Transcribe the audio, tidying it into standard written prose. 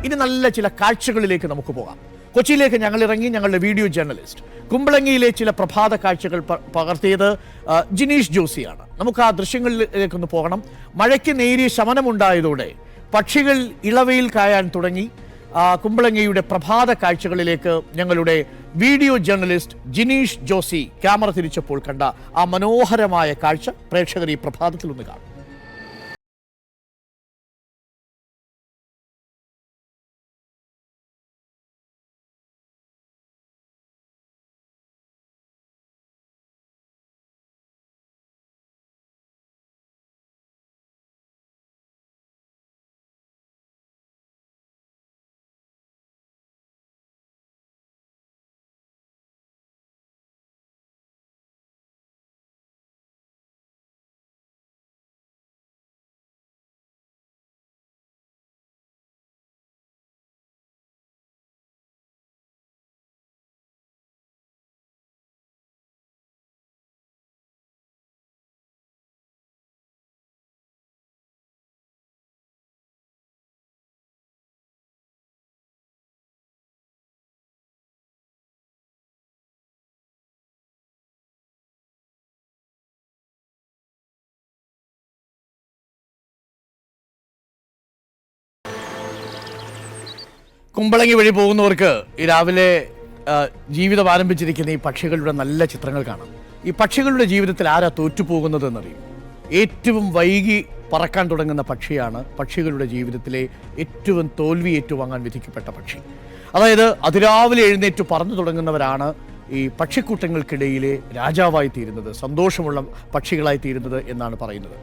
ഇനി നല്ല ചില കാഴ്ചകളിലേക്ക് നമുക്ക് പോകാം. കൊച്ചിയിലേക്ക് ഞങ്ങൾ ഇറങ്ങി. ഞങ്ങളുടെ വീഡിയോ ജേർണലിസ്റ്റ് കുമ്പളങ്ങിയിലെ ചില പ്രഭാത കാഴ്ചകൾ പകർത്തിയത് ജിനീഷ് ജോസിയാണ്. നമുക്ക് ആ ദൃശ്യങ്ങളിലേക്കൊന്ന് പോകണം. മഴയ്ക്ക് നേരിയ ശമനമുണ്ടായതോടെ പക്ഷികൾ ഇളവയിൽ കായാൻ തുടങ്ങി. കുമ്പളങ്ങിയുടെ പ്രഭാത കാഴ്ചകളിലേക്ക് ഞങ്ങളുടെ video journalist Jineesh Josy camera തിരിച്ചപ്പോൾ കണ്ട ആ മനോഹരമായ കാഴ്ച പ്രേക്ഷകർ ഈ പ്രഭാതത്തിൽ ഒന്ന് കാണും. കുമ്പളങ്ങി വഴി പോകുന്നവർക്ക് ഈ രാവിലെ ജീവിതം ആരംഭിച്ചിരിക്കുന്ന ഈ പക്ഷികളുടെ നല്ല ചിത്രങ്ങൾ കാണാം. ഈ പക്ഷികളുടെ ജീവിതത്തിൽ ആരാ തോറ്റുപോകുന്നതെന്നറിയും. ഏറ്റവും വൈകി പറക്കാൻ തുടങ്ങുന്ന പക്ഷിയാണ് പക്ഷികളുടെ ജീവിതത്തിലെ ഏറ്റവും തോൽവി ഏറ്റുവാങ്ങാൻ വിധിക്കപ്പെട്ട പക്ഷി. അതായത് അതിരാവിലെ എഴുന്നേറ്റ് പറന്നു തുടങ്ങുന്നവരാണ് ഈ പക്ഷിക്കൂട്ടങ്ങൾക്കിടയിലെ രാജാവായി തീരുന്നത്, സന്തോഷമുള്ള പക്ഷികളായി തീരുന്നത് എന്നാണ് പറയുന്നത്.